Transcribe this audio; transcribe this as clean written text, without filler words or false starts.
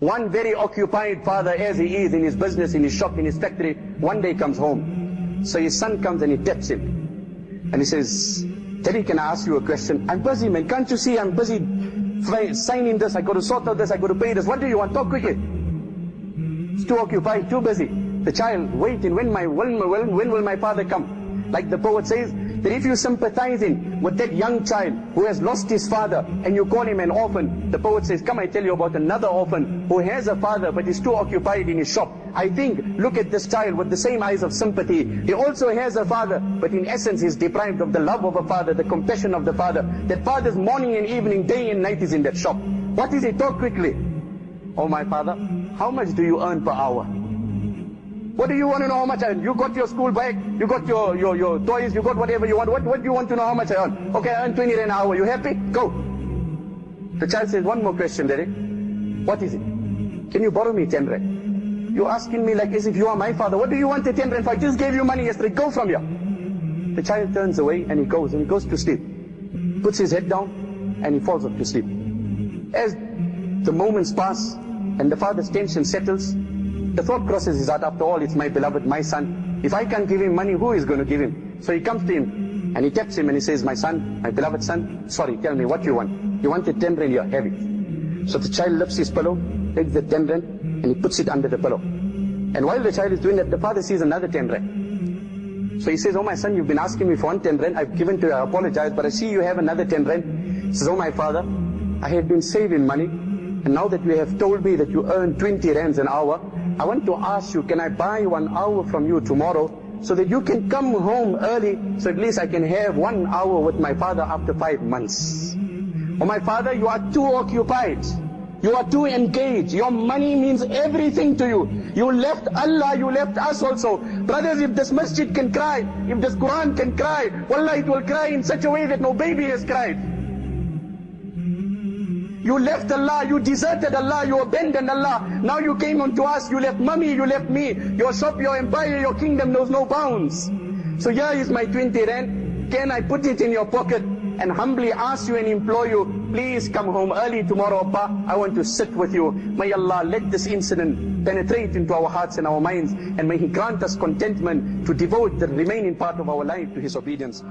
One very occupied father, as he is in his business, in his shop, in his factory, one day comes home. So his son comes and he taps him. And he says, "Daddy, can I ask you a question?" "I'm busy, man. Can't you see I'm busy signing this? I got to sort out this. I got to pay this. What do you want? Talk quickly." He's too occupied, too busy. The child waiting, when will my father come? Like the poet says, that if you sympathizing with that young child who has lost his father and you call him an orphan, the poet says, "Come, I tell you about another orphan who has a father but is too occupied in his shop." I think, look at this child with the same eyes of sympathy. He also has a father, but in essence he's deprived of the love of a father, the compassion of the father. That father's morning and evening, day and night is in that shop. What is it? Talk quickly. "Oh, my father, how much do you earn per hour?" "What do you want to know how much I earn?" "You got your school bag, you got your toys, you got whatever you want. What do you want to know how much I earn?" "Okay, I earn 20 rand an hour. You happy? Go." The child says, "One more question, Daddy." "What is it?" "Can you borrow me 10 rand? You're asking me like as if you are my father. What do you want the 10 rand for? I just gave you money yesterday. Go from here." The child turns away and he goes to sleep. Puts his head down and he falls off to sleep. As the moments pass and the father's tension settles, the thought crosses his heart, after all, it's my beloved, my son. If I can't give him money, who is going to give him? So he comes to him and he taps him and he says, "My son, my beloved son, sorry, tell me what you want." "You want the 10 rand, here, have it." So the child lifts his pillow, takes the 10 rand and he puts it under the pillow. And while the child is doing that, the father sees another 10 rand. So he says, "Oh, my son, you've been asking me for one 10 rand. I've given to you, I apologize, but I see you have another 10 rand. He says, "Oh, my father, I have been saving money, and now that you have told me that you earn 20 rands an hour, I want to ask you, can I buy 1 hour from you tomorrow so that you can come home early, so at least I can have 1 hour with my father after 5 months. Oh, my father, you are too occupied. You are too engaged. Your money means everything to you. You left Allah, you left us also. Brothers, if this masjid can cry, if this Quran can cry, wallah, it will cry in such a way that no baby has cried. You left Allah, you deserted Allah, you abandoned Allah. Now you came unto us, you left mommy, you left me. Your shop, your empire, your kingdom knows no bounds. So here is my 20 rand. Can I put it in your pocket and humbly ask you and implore you, please come home early tomorrow, Appa. I want to sit with you. May Allah let this incident penetrate into our hearts and our minds, and may He grant us contentment to devote the remaining part of our life to His obedience.